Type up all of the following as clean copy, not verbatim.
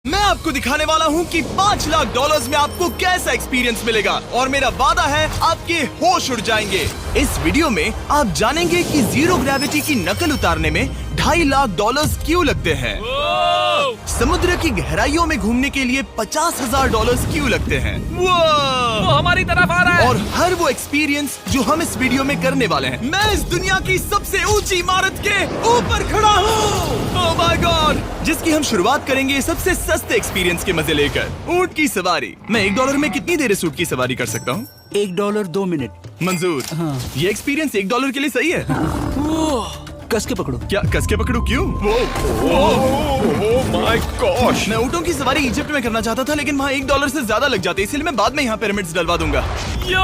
मैं आपको दिखाने वाला हूँ कि $5 लाख में आपको कैसा एक्सपीरियंस मिलेगा और मेरा वादा है आपके होश उड़ जाएंगे। इस वीडियो में आप जानेंगे कि जीरो ग्रेविटी की नकल उतारने में $2.5 लाख क्यों लगते हैं, समुद्र की गहराइयों में घूमने के लिए $50,000 क्यों लगते हैं, वो हमारी तरफ आ रहा है। और हर वो एक्सपीरियंस जो हम इस वीडियो में करने वाले हैं। मैं इस दुनिया की सबसे ऊंची इमारत के ऊपर खड़ा हूँ, ओह माय गॉड, जिसकी हम शुरुआत करेंगे सबसे सस्ते एक्सपीरियंस के मजे लेकर, ऊंट की सवारी। मैं $1 में कितनी देर इस ऊंट की सवारी कर सकता हूँ? $1 2 मिनट। मंजूर। हाँ। ये एक्सपीरियंस $1 के लिए सही है। कस के पकड़ो। क्या कस के पकड़ू? क्यों? माय गॉश, मैं ऊँटों की सवारी इजिप्ट में करना चाहता था, लेकिन वहाँ $1 से ज्यादा लग जाते, इसलिए मैं बाद में यहाँ पिरामिड्स डलवा दूंगा। यो,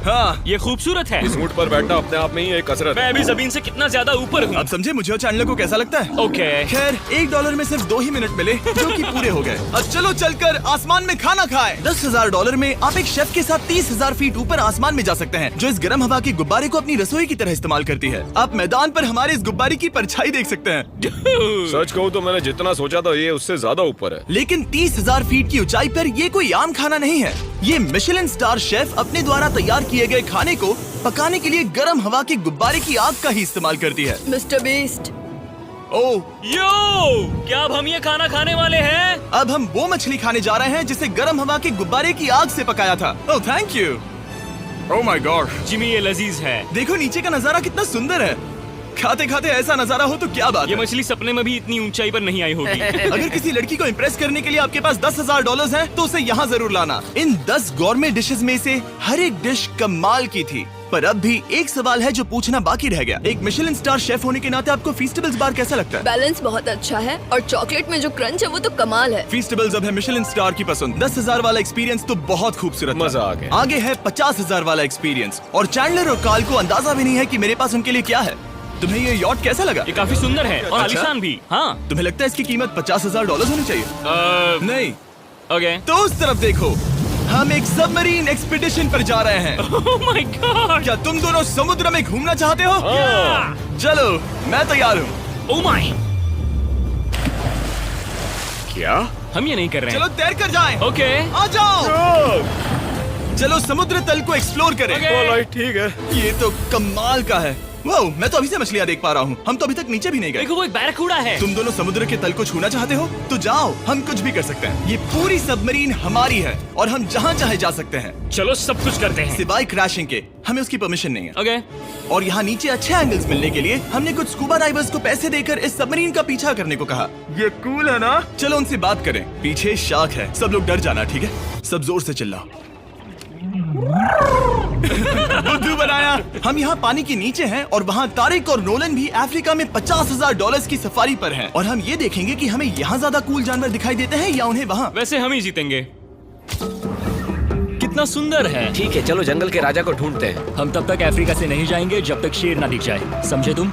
हाँ, ये खूबसूरत है। इस ऊंट पर बैठना अपने आप में ही एक कसरत मैं है। अभी जमीन से कितना ज्यादा ऊपर हूँ। अब समझे मुझे और चैनल को कैसा लगता है। ओके, खैर $1 में सिर्फ 2 ही मिनट मिले, जो कि पूरे हो गए। अब चलो चलकर आसमान में खाना खाएं। $10,000 में आप एक शेफ के साथ 30,000 फीट ऊपर आसमान में जा सकते हैं, जो इस गर्म हवा के गुब्बारे को अपनी रसोई की तरह इस्तेमाल करती है। आप मैदान पर हमारे इस गुब्बारे की परछाई देख सकते हैं। सच कहूँ तो मैंने जितना सोचा था ये उससे ज्यादा ऊपर है। लेकिन 30,000 फीट की ऊंचाई पर ये कोई आम खाना नहीं है। ये मिशेलिन स्टार शेफ अपने द्वारा तैयार किए गए खाने को पकाने के लिए गर्म हवा के गुब्बारे की आग का ही इस्तेमाल करती है। मिस्टर बीस्ट, ओह, यो, क्या अब हम ये खाना खाने वाले हैं? अब हम वो मछली खाने जा रहे हैं जिसे गर्म हवा के गुब्बारे की आग से पकाया था। Oh thank you. Oh my God, Jimmy, ये लजीज है। देखो नीचे का नजारा कितना सुंदर है। खाते खाते ऐसा नजारा हो तो क्या बात ये है। मछली सपने में भी इतनी ऊंचाई पर नहीं आई होगी। अगर किसी लड़की को इम्प्रेस करने के लिए आपके पास $10,000 है तो उसे यहाँ जरूर लाना। इन 10 गौरमेट डिशेस में से हर एक डिश कमाल की थी, पर अब भी एक सवाल है जो पूछना बाकी रह गया। एक मिशेलिन स्टार शेफ होने के नाते आपको फीस्टेबल्स बार कैसा लगता है? बैलेंस बहुत अच्छा है और चॉकलेट में जो क्रंच है वो तो कमाल है। फीस्टेबल्स अब है मिशेलिन स्टार की पसंद। 10,000 वाला एक्सपीरियंस तो बहुत खूबसूरत था। मजा आ गया। आगे है 50,000 वाला एक्सपीरियंस, और चैंडलर और कार्ल को अंदाजा भी नहीं है कि मेरे पास उनके लिए क्या है। तुम्हें ये यॉट कैसा लगा? ये काफी सुंदर है और अच्छा? आलीशान भी। हाँ, तुम्हें लगता है इसकी कीमत $50,000 होनी चाहिए? नहीं। ओके। तो उस तरफ देखो, हम एक सबमरीन एक्सपीडिशन पर जा रहे हैं। ओह माय गॉड, क्या तुम दोनों समुद्र में घूमना चाहते हो? चलो, मैं तैयार हूँ। ओह माय, क्या? हम ये नहीं कर रहे चलो हैं। तैर कर जाएं। ओके, आ जाओ, चलो समुद्र तल को एक्सप्लोर करें। Okay. ऑलराइट, ठीक है। ये तो कमाल का है। वाह, मैं तो अभी से मछलियाँ देख पा रहा हूँ। हम तो अभी तक नीचे भी नहीं गए। देखो वो एक बैरकूड़ा है। तुम दोनों समुद्र के तल को छूना चाहते हो तो जाओ, हम कुछ भी कर सकते हैं। ये पूरी सबमरीन हमारी है और हम जहाँ चाहे जा सकते हैं, चलो सब कुछ करते हैं। सिवाय क्रैशिंग के। हमें उसकी परमिशन नहीं है। ओके, और यहाँ नीचे अच्छे एंगल्स मिलने के लिए हमने कुछ स्कूबा डाइवर्स को पैसे देकर इस सबमरीन का पीछा करने को कहा। ये कूल है ना? चलो उनसे बात करें। पीछे शार्क है, सब लोग डर जाना, ठीक है? सब जोर से चिल्लाओ। बुद्धू बनाया। हम यहाँ पानी के नीचे हैं और वहाँ तारिक और नोलन भी अफ्रीका में $50,000 की सफारी पर हैं। और हम ये देखेंगे कि हमें यहाँ ज्यादा कूल जानवर दिखाई देते हैं या उन्हें वहाँ। वैसे हम ही जीतेंगे। कितना सुंदर है। ठीक है, चलो जंगल के राजा को ढूंढते हैं। हम तब तक अफ्रीका से नहीं जाएंगे जब तक शेर ना दिख जाए, समझे तुम?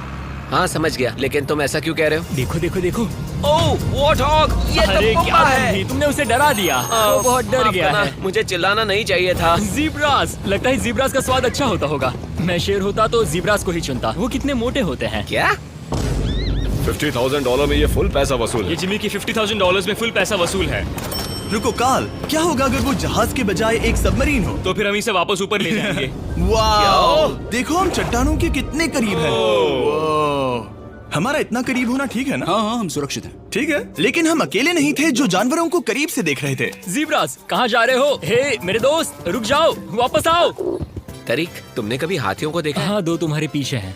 हाँ समझ गया, लेकिन तुम ऐसा क्यों कह रहे हो? देखो देखो देखो। ओह वॉर्थॉग, ये अरे तो क्या पप्पा है। तुम तुमने उसे डरा दिया। वो बहुत डर माफ गया करना, है। मुझे चिल्लाना नहीं चाहिए था। जीब्रास, लगता है जीब्रास का स्वाद अच्छा होता होगा। मैं शेर होता तो जीब्रास को ही चुनता। वो कितने मोटे होते हैं। क्या? $50,000 में ये फुल पैसा वसूल ये है। जिमी की $50,000 में फुल पैसा वसूल है। रुको कार्ल, क्या होगा अगर वो जहाज के बजाय एक सबमरीन हो? तो फिर हम इसे वापस ऊपर ले जाएंगे। वाह, देखो हम चट्टानों के कितने करीब हैं। वाह, हमारा इतना करीब होना ठीक है ना? हाँ हाँ, हम सुरक्षित हैं। ठीक है, लेकिन हम अकेले नहीं थे जो जानवरों को करीब से देख रहे थे। जीब्रास, कहाँ जा रहे हो? हे मेरे दोस्त, रुक जाओ, वापस आओ। तरीक, तुमने कभी हाथियों को देखा है? हाँ, 2 तुम्हारे पीछे हैं।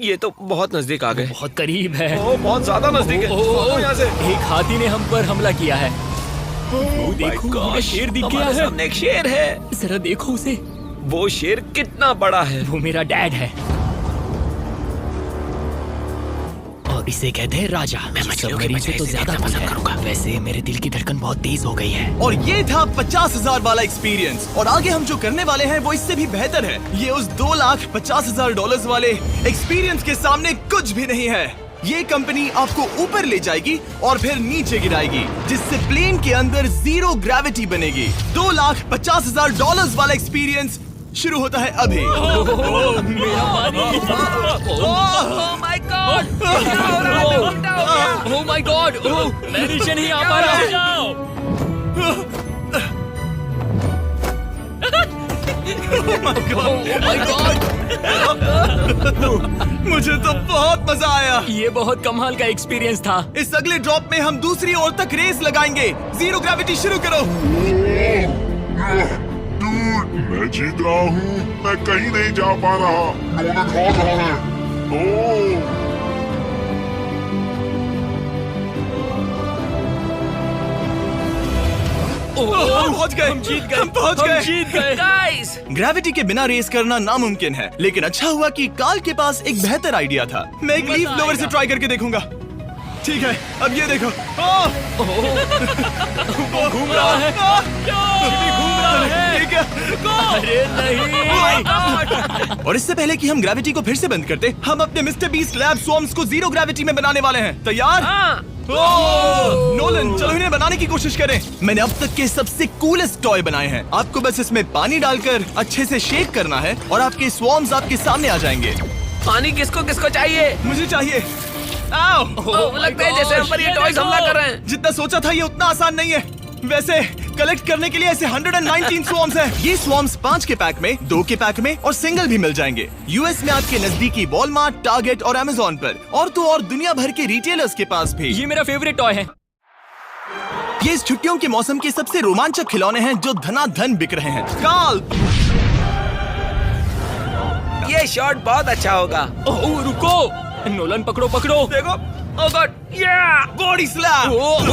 ये तो बहुत नजदीक आ गए। बहुत करीब है। ओह, बहुत ज्यादा नजदीक है। ओह, यहाँ से। एक हाथी ने हम पर हमला किया है। वो देखो, हमें शेर दिख गया हमारे है। सामने एक शेर है। जरा देखो उसे। वो शेर कितना बड़ा है। वो मेरा डैड है और इसे कहते हैं राजा। मैं मछलियों के सबमरीन बच्चे से तो इसे ज्यादा देखना दूर पसंद है। करूंगा। वैसे मेरे दिल की धड़कन बहुत तेज हो गई है। और ये था 50,000 वाला एक्सपीरियंस, और आगे हम जो करने वाले हैं वो इससे भी बेहतर है। ये उस $2,50,000 वाले एक्सपीरियंस के सामने कुछ भी नहीं है। ये कंपनी आपको ऊपर ले जाएगी और फिर नीचे गिराएगी, जिससे प्लेन के अंदर जीरो ग्रेविटी बनेगी। $2,50,000 वाला एक्सपीरियंस शुरू होता है अभी। मेरा पानी। Oh my God, oh my God, मैं नीचे नहीं आ पा रहा। माय गॉड, मुझे तो बहुत मजा आया। ये बहुत कमाल का एक्सपीरियंस था। इस अगले ड्रॉप में हम दूसरी ओर तक रेस लगाएंगे। जीरो ग्रेविटी शुरू करो। मैं जीत रहा हूँ, मैं कहीं नहीं जा पा रहा। नोलन भाग रहा है। ओह, हम पहुंच गए, हम जीत गए, हम पहुंच हम गए। जीत गए। गाइस, ग्रेविटी के बिना रेस करना नामुमकिन है, लेकिन अच्छा हुआ कि कार्ल के पास एक बेहतर आइडिया था। मैं एक मजा लीफ ब्लोअर से आएगा। ट्राई करके देखूंगा। ठीक है, अब ये देखो। घूम रहा है, जिमी घूम रहा है। ठीक है। अरे नहीं। और इससे पहले कि हम ग्रेविटी को फिर से बंद करते, हम अपने मिस्टर बीस्ट लैब स्वॉर्म्स को जीरो ग्रेविटी में बनाने वाले हैं। तैयार? हाँ। नोलन, चलो इन्हें बनाने की कोशिश करें। मैंने अब तक के सबसे कूलेस्ट टॉय बनाए हैं। आपको बस इसमें पानी डालकर अच्छे से शेक करना है और आपके स्वॉर्म्स आपके सामने आ जाएंगे। पानी किसको किसको चाहिए? मुझे चाहिए। आओ। लगता है जैसे हम पर ये टॉयज हमला कर रहे हैं। जितना सोचा था ये उतना आसान नहीं है। वैसे कलेक्ट करने के लिए ऐसे 119 स्वॉर्म्स हैं। ये स्वॉर्म्स 5 के पैक में, 2 के पैक में और सिंगल भी मिल जाएंगे। यूएस में आपके नजदीकी वॉलमार्ट, टारगेट और अमेज़न पर, और तो और दुनिया भर के रिटेलर्स के पास भी। ये मेरा फेवरेट टॉय है। ये इस छुट्टियों के मौसम के सबसे रोमांचक खिलौने हैं जो धनाधन बिक रहे हैं। कार्ल, ये शॉट बहुत अच्छा होगा। ओह रुको, नोलन पकड़ो पकड़ो। देखो, ओह गॉड, या बॉडी स्लैम। ओह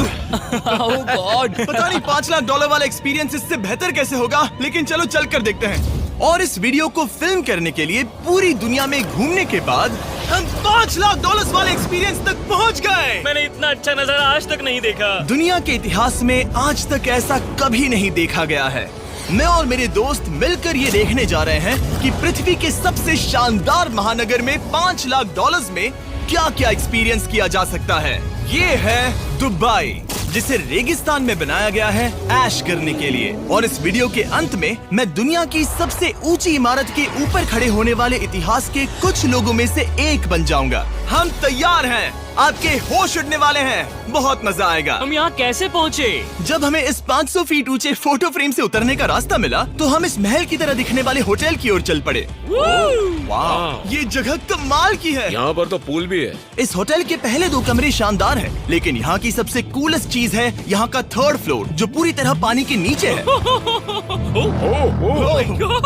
गॉड। पता नहीं $5 लाख वाला एक्सपीरियंस इससे बेहतर कैसे होगा, लेकिन चलो चल कर देखते हैं। और इस वीडियो को फिल्म करने के लिए पूरी दुनिया में घूमने के बाद हम $5 लाख वाले एक्सपीरियंस तक पहुंच गए। मैंने इतना अच्छा नजारा आज तक नहीं देखा। दुनिया के इतिहास में आज तक ऐसा कभी नहीं देखा गया है। मैं और मेरे दोस्त मिलकर ये देखने जा रहे हैं कि पृथ्वी के सबसे शानदार महानगर में $5 लाख में क्या क्या एक्सपीरियंस किया जा सकता है। ये है दुबई, जिसे रेगिस्तान में बनाया गया है ऐश करने के लिए। और इस वीडियो के अंत में मैं दुनिया की सबसे ऊंची इमारत के ऊपर खड़े होने वाले इतिहास के कुछ लोगों में से एक बन जाऊंगा। हम तैयार हैं, आपके होश उड़ने वाले हैं, बहुत मजा आएगा। हम यहाँ कैसे पहुँचे? जब हमें इस 500 फीट ऊंचे फोटो फ्रेम से उतरने का रास्ता मिला तो हम इस महल की तरह दिखने वाले होटल की ओर चल पड़े। वाह, ये जगह कमाल की है। यहाँ पर तो पूल भी है। इस होटल के पहले 2 कमरे शानदार हैं, लेकिन यहाँ की सबसे कूलेस्ट चीज है यहाँ का 3rd फ्लोर, जो पूरी तरह पानी के नीचे है।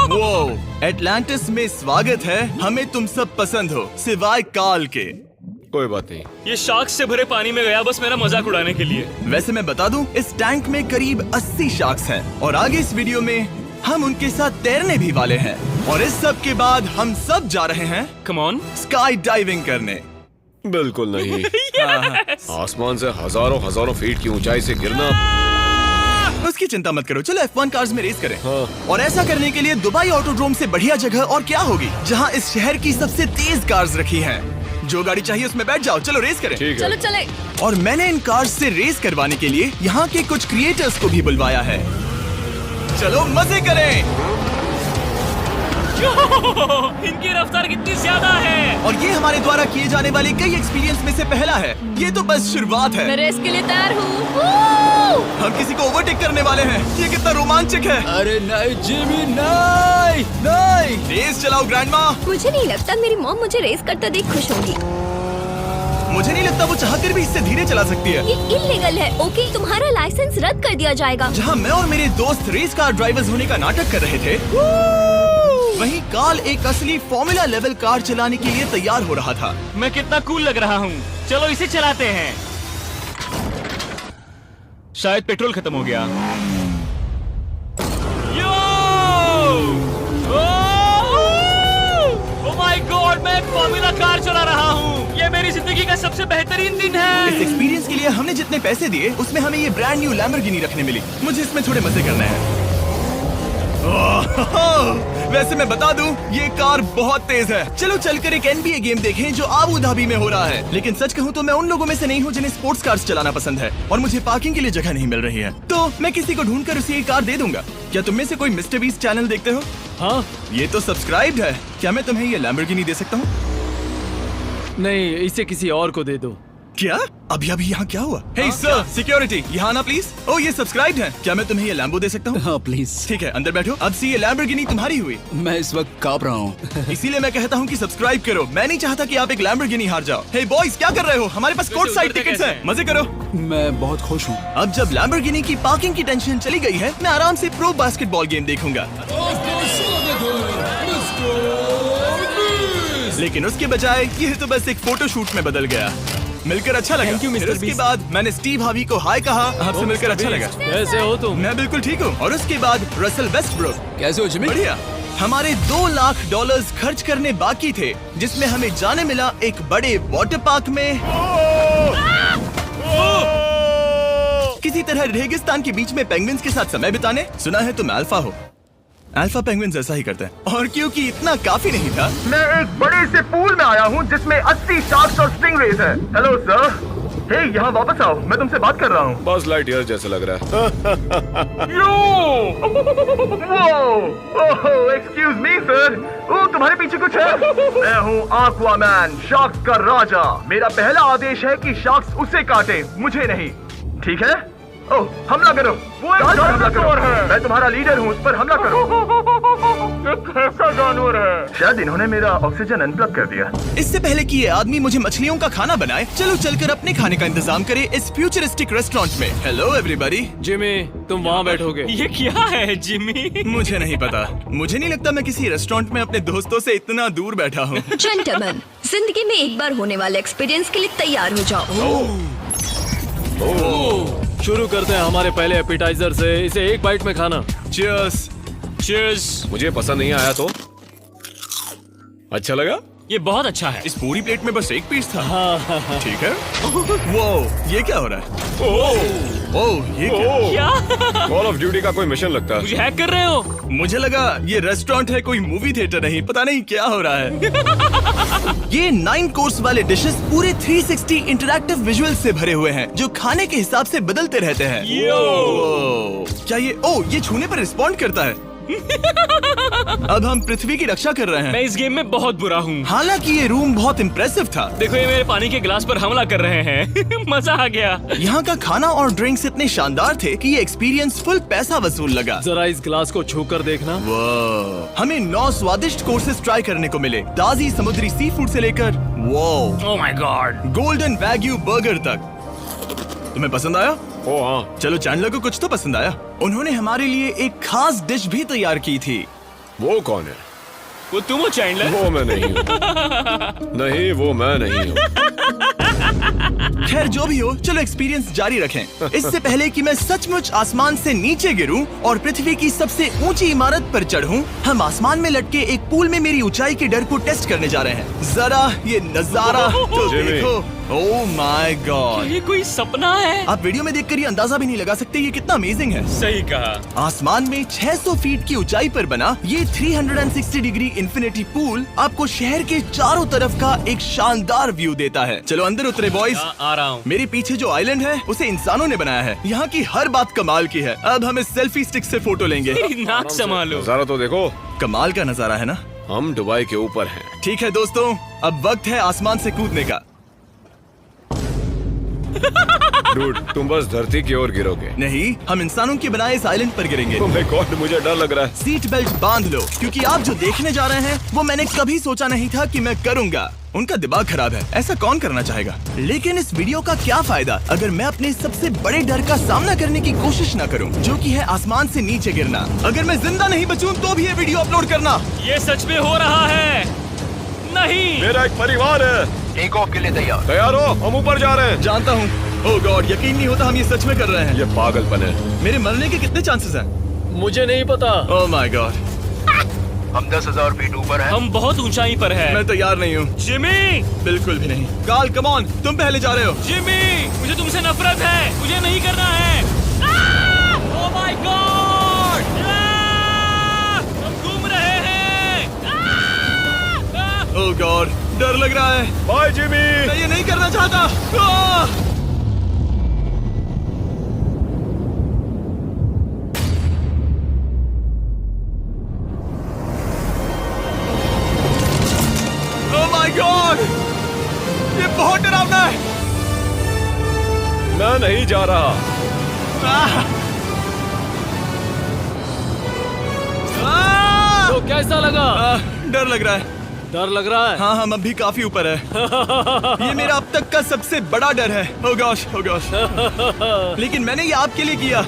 वो एटलांटिस में स्वागत है। हमें तुम सब पसंद हो, सिवाय कार्ल के। कोई बात नहीं। ये शार्क्स से भरे पानी में गया बस मेरा मजाक उड़ाने के लिए। वैसे मैं बता दूं, इस टैंक में करीब 80 शार्क्स हैं और आगे इस वीडियो में हम उनके साथ तैरने भी वाले हैं। और इस सब के बाद हम सब जा रहे हैं कम ऑन। स्काई डाइविंग करने। बिल्कुल नहीं। आसमान से हजारों हजारों फीट की ऊंचाई से गिरना। उसकी चिंता मत करो, चलो F1 कार्स में रेस करें। हाँ। और ऐसा करने के लिए दुबई ऑटोड्रोम से बढ़िया जगह और क्या होगी, जहां इस शहर की सबसे तेज कार्स रखी हैं। जो गाड़ी चाहिए उसमें बैठ जाओ, चलो रेस करें। ठीक चलो है। चले। और मैंने इन कार्स से रेस करवाने के लिए यहाँ के कुछ क्रिएटर्स को भी बुलवाया है। चलो मजे करें। इनकी रफ्तार कितनी ज्यादा है। और ये हमारे द्वारा किए जाने वाले कई एक्सपीरियंस में से पहला है। ये तो बस शुरुआत मैं है। रेस के लिए तैयार हूँ। हम किसी को ओवरटेक करने वाले हैं। ये कितना रोमांचक है। अरे नहीं जिमी, नहीं नहीं। रेस चलाओ ग्रैंडमा। मुझे नहीं लगता मेरी मॉम मुझे रेस करते देख खुश होंगी। मुझे नहीं लगता वो चाहकर भी इससे धीरे चला सकती है। ये इल्लीगल है। ओके, तुम्हारा लाइसेंस रद्द कर दिया जाएगा। जहाँ मैं और मेरे दोस्त रेस कार ड्राइवर्स होने का नाटक कर रहे थे, वहीं कार्ल एक असली फॉर्मूला लेवल कार चलाने के लिए तैयार हो रहा था। मैं कितना कूल लग रहा हूँ। चलो इसे चलाते हैं। शायद पेट्रोल खत्म हो गया। ओह माय गॉड, मैं एक फॉर्मूला कार चला रहा हूँ। ये मेरी जिंदगी का सबसे बेहतरीन दिन इस है। एक्सपीरियंस के लिए हमने जितने पैसे दिए उसमें हमें ये ब्रांड न्यू लैम्बोर्गिनी रखने मिली। मुझे इसमें थोड़े मजे करने हैं। वैसे मैं बता दूं, ये कार बहुत तेज है। चलो चलकर एक NBA गेम देखें जो आबू धाबी में हो रहा है। लेकिन सच कहूं तो मैं उन लोगों में से नहीं हूं जिन्हें स्पोर्ट्स कार्स चलाना पसंद है और मुझे पार्किंग के लिए जगह नहीं मिल रही है, तो मैं किसी को ढूंढकर उसे ये कार दे दूंगा। क्या तुम में से कोई मिस्टर बीस्ट चैनल देखते हो? हाँ ये तो सब्सक्राइब्ड है। क्या मैं तुम्हें ये लैम्बोर्गिनी दे सकता हूँ? नहीं, इसे किसी और को दे दो। क्या अभी अभी यहाँ क्या हुआ? हे सर, सिक्योरिटी, यहाँ आना प्लीज। ओ ये सब्सक्राइब है, क्या मैं तुम्हें ये लैम्बो दे सकता हूँ? हाँ प्लीज। ठीक है, अंदर बैठो। अब से ये लैम्बोर्गिनी तुम्हारी हुई। मैं इस वक्त कांप रहा हूँ। इसीलिए मैं कहता हूँ कि सब्सक्राइब करो। मैं नहीं चाहता कि आप एक लैम्बोर्गिनी हार जाओ। हे बॉयज, क्या कर रहे हो? हमारे पास कोर्ट साइड टिकट्स हैं, मजे करो। मैं बहुत खुश हूँ। अब जब लैम्बोर्गिनी की पार्किंग की टेंशन चली गई है, मैं आराम से प्रो बास्केटबॉल गेम देखूंगा। लेकिन उसके बजाय ये तो बस एक फोटो शूट में बदल गया। मिलकर अच्छा लगा। Thank you, फिर Mr. उसके Beast। बाद मैंने स्टीव हावी को हाय कहा। आपसे मिलकर अच्छा लगा। कैसे हो तुम? मैं बिल्कुल ठीक हूँ। और उसके बाद रसल वेस्टब्रुक। कैसे हो जिमी? बढ़िया। हमारे $2 लाख खर्च करने बाकी थे, जिसमें हमें जाने मिला एक बड़े वाटर पार्क में किसी तरह रेगिस्तान के बीच में पेंगुइन्स के साथ समय बिताने। सुना है तुम अल्फा हो। अल्फा पेंगुइन्स ऐसा ही करते हैं। और क्योंकि इतना काफी नहीं था, मैं एक बड़े से पूल में आया हूँ जिसमें 80 शार्क्स और स्टिंगरेज हैं। हेलो सर, हे यहाँ वापस आओ, मैं तुमसे बात कर रहा हूँ। बस लाइट ईयर जैसा लग रहा है। एक्सक्यूज मी सर, ओ तुम्हारे पीछे कुछ है? मैं हूँ आक्वामैन, शार्क्स का राजा। मेरा पहला आदेश है कि शार्क्स उसे काटे, मुझे नहीं। ठीक है? ओह, हमला करो। वो एक जानवर है। मैं तुम्हारा लीडर हूँ, उस पर हमला करो। एक कैसा जानवर है? शायद इन्होंने मेरा ऑक्सीजन अनप्लग कर दिया। इससे पहले कि ये आदमी मुझे मछलियों का खाना बनाए, चलो चलकर अपने खाने का इंतजाम करें इस फ्यूचरिस्टिक रेस्टोरेंट में। Hello everybody. जिमी, तुम वहाँ बैठोगे? ये क्या है जिमी? मुझे नहीं पता। मुझे नहीं लगता मैं किसी रेस्टोरेंट में अपने दोस्तों से इतना दूर बैठा हूँ। जेंटलमैन, जिंदगी में एक बार होने वाले एक्सपीरियंस के लिए तैयार हो जाओ। शुरू करते हैं हमारे पहले एपिटाइजर से। इसे एक बाइट में खाना। चीयर्स। चीयर्स। मुझे पसंद नहीं आया तो अच्छा लगा? ये बहुत अच्छा है। इस पूरी प्लेट में बस एक पीस था। ठीक है। वो ये क्या हो रहा है? ओह ये क्या? कॉल ऑफ ड्यूटी का कोई मिशन लगता है। मुझे हैक कर रहे हो? मुझे लगा ये रेस्टोरेंट है, कोई मूवी थिएटर नहीं। पता नहीं क्या हो रहा है। ये 9 कोर्स वाले डिशेस पूरे 360 इंटरैक्टिव विजुअल से भरे हुए हैं, जो खाने के हिसाब से बदलते रहते हैं। क्या ये छूने पर रिस्पॉन्ड करता है? अब हम पृथ्वी की रक्षा कर रहे हैं। मैं इस गेम में बहुत बुरा हूँ। हालांकि ये रूम बहुत इम्प्रेसिव था। देखो, ये मेरे पानी के गिलास पर हमला कर रहे हैं। मजा आ गया। यहाँ का खाना और ड्रिंक्स इतने शानदार थे कि ये एक्सपीरियंस फुल पैसा वसूल लगा। जरा इस गिलास को छूकर देखना। हमें 9 स्वादिष्ट कोर्सेस ट्राई करने को मिले, ताजी समुद्री सी फूड से लेकर oh my God, golden wagyu burger तक। तुम्हें पसंद आया? ओ हाँ। चलो चैंडलर को कुछ तो पसंद आया। उन्होंने हमारे लिए एक खास डिश भी तैयार की थी। वो कौन है? वो तुम हो चैंडलर? वो मैं नहीं हूँ। नहीं, वो मैं नहीं हूँ। खैर जो भी हो, चलो एक्सपीरियंस जारी रखें। इससे पहले कि मैं सचमुच आसमान से नीचे गिरूं और पृथ्वी की सबसे ऊंची इमारत पर चढ़ूं, हम आसमान में लटके एक पूल में मेरी ऊंचाई के डर को टेस्ट करने जा रहे हैं। जरा ये नजारा तो जिमी। देखो। ओह माय गॉड, ये कोई सपना है? आप वीडियो में देखकर ये अंदाजा भी नहीं लगा सकते ये कितना अमेजिंग है। सही कहा। आसमान में 600 फीट की ऊंचाई पर बना ये 360 डिग्री इंफिनिटी पूल आपको शहर के चारों तरफ का एक शानदार व्यू देता है। चलो अंदर उतरे बॉयज। आ रहा हूँ। मेरे पीछे जो आइलैंड है उसे इंसानों ने बनाया है। यहाँ की हर बात कमाल की है। अब हम इस सेल्फी स्टिक से फोटो लेंगे। नाक संभालो। नजारा तो देखो। कमाल का नजारा है ना? हम दुबई के ऊपर हैं। ठीक है दोस्तों, अब वक्त है आसमान से कूदने का। डूड, तुम बस धरती की ओर गिरोगे। नहीं, हम इंसानों के बनाए इस आइलैंड पर गिरेंगे। Oh my God, मुझे डर लग रहा है। सीट बेल्ट बांध लो, क्योंकि आप जो देखने जा रहे हैं वो मैंने कभी सोचा नहीं था कि मैं करूंगा। उनका दिमाग खराब है, ऐसा कौन करना चाहेगा? लेकिन इस वीडियो का क्या फायदा अगर मैं अपने सबसे बड़े डर का सामना करने की कोशिश न करूं, जो कि है आसमान से नीचे गिरना। अगर मैं जिंदा नहीं बचूं तो भी ये वीडियो अपलोड करना। ये सच में हो रहा है? नहीं। मेरा एक परिवार है। टेक ऑफ के लिए तैयार। तैयार हो? हम ऊपर जा रहे हैं। जानता हूँ। ओह गॉड, यकीन नहीं होता हम ये सच में कर रहे हैं। ये पागलपन है। मेरे मरने के कितने चांसेस हैं? मुझे नहीं पता। Oh my God. हम 10,000 फीट ऊपर हैं। हम बहुत ऊंचाई पर हैं। मैं तैयार नहीं हूँ। जिमी, बिल्कुल भी नहीं। कार्ल कम ऑन, तुम पहले जा रहे हो। जिमी, मुझे तुमसे नफरत है। मुझे नहीं करना है। ओह माय गॉड, हम घूम रहे हैं। ओह गॉड, डर लग रहा है। Bye Jimmy. मैं ये नहीं करना चाहता। आह! ओह माय गॉड, ये बहुत डरावना है। जा रहा। तो कैसा लगा? डर लग रहा है। डर लग रहा है? हाँ हम अभी काफी ऊपर है। ये मेरा अब तक का सबसे बड़ा डर है। Oh gosh, oh gosh। लेकिन मैंने ये आपके लिए किया।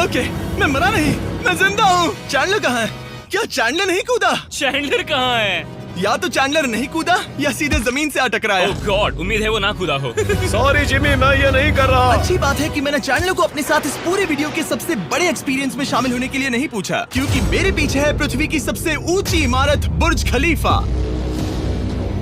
ओके, मैं मरा नहीं, मैं जिंदा हूँ। चैंडलर कहाँ है? क्या चैंडलर नहीं कूदा? चैंडलर कहाँ है? या तो चैंडलर नहीं कूदा या सीधे जमीन से आ टकराया। ओह गॉड, उम्मीद है वो ना कूदा हो। सॉरी जिमी, मैं ये नहीं कर रहा। अच्छी बात है कि मैंने चैंडलर को अपने साथ इस पूरे वीडियो के सबसे बड़े एक्सपीरियंस में शामिल होने के लिए नहीं पूछा, क्योंकि मेरे पीछे है पृथ्वी की सबसे ऊंची इमारत बुर्ज खलीफा।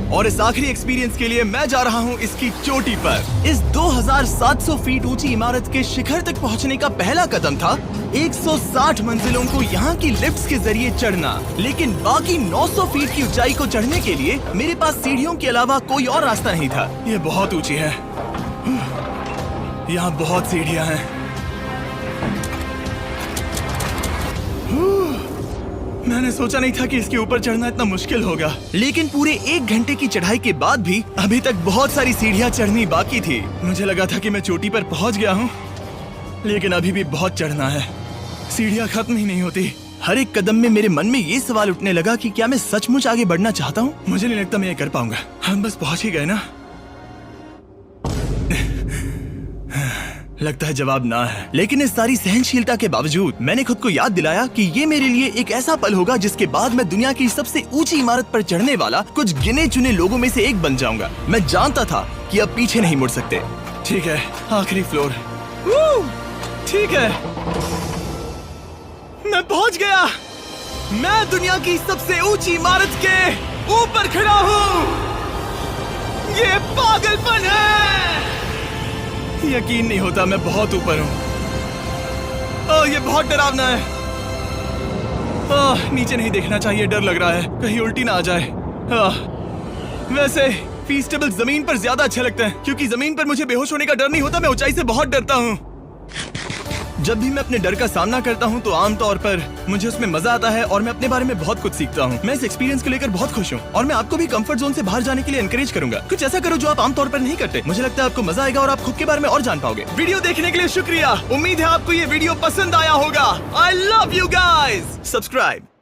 और इस आखिरी एक्सपीरियंस के लिए मैं जा रहा हूँ इसकी चोटी पर। इस 2700 फीट ऊंची इमारत के शिखर तक पहुँचने का पहला कदम था 160 मंजिलों को यहाँ की लिफ्ट्स के जरिए चढ़ना। लेकिन बाकी 900 फीट की ऊंचाई को चढ़ने के लिए मेरे पास सीढ़ियों के अलावा कोई और रास्ता नहीं था। ये बहुत ऊंची है, यहाँ बहुत सीढ़ियाँ हैं। मैंने सोचा नहीं था कि इसके ऊपर चढ़ना इतना मुश्किल होगा, लेकिन पूरे 1 घंटे की चढ़ाई के बाद भी अभी तक बहुत सारी सीढ़ियां चढ़नी बाकी थी। मुझे लगा था कि मैं चोटी पर पहुंच गया हूं, लेकिन अभी भी बहुत चढ़ना है। सीढ़ियां खत्म ही नहीं होती। हर एक कदम में मेरे मन में ये सवाल उठने लगा कि क्या मैं सचमुच आगे बढ़ना चाहता हूँ? मुझे नहीं लगता मैं ये कर पाऊंगा। हम बस पहुंच ही गए ना। लगता है जवाब ना है, लेकिन इस सारी सहनशीलता के बावजूद मैंने खुद को याद दिलाया कि ये मेरे लिए एक ऐसा पल होगा जिसके बाद मैं दुनिया की सबसे ऊंची इमारत पर चढ़ने वाला कुछ गिने चुने लोगों में से एक बन जाऊंगा। मैं जानता था कि अब पीछे नहीं मुड़ सकते। ठीक है, आखिरी फ्लोर। ठीक है, मैं पहुंच गया। मैं दुनिया की सबसे ऊंची इमारत के ऊपर खड़ा हूँ। ये पागलपन है। यकीन नहीं होता, मैं बहुत ऊपर हूँ। ओह, ये बहुत डरावना है। ओह, नीचे नहीं देखना चाहिए, डर लग रहा है कहीं उल्टी ना आ जाए। वैसे फीस्टेबल जमीन पर ज्यादा अच्छा लगता है, क्योंकि जमीन पर मुझे बेहोश होने का डर नहीं होता। मैं ऊंचाई से बहुत डरता हूँ। जब भी मैं अपने डर का सामना करता हूँ तो आमतौर पर मुझे उसमें मजा आता है और मैं अपने बारे में बहुत कुछ सीखता हूँ। मैं इस एक्सपीरियंस को लेकर बहुत खुश हूँ और मैं आपको भी कंफर्ट जोन से बाहर जाने के लिए एनकरेज करूंगा। कुछ ऐसा करो जो आप आमतौर पर नहीं करते। मुझे लगता है आपको मजा आएगा और आप खुद के बारे में और जान पाओगे। वीडियो देखने के लिए शुक्रिया। उम्मीद है आपको ये वीडियो पसंद आया होगा। I love you guys. Subscribe.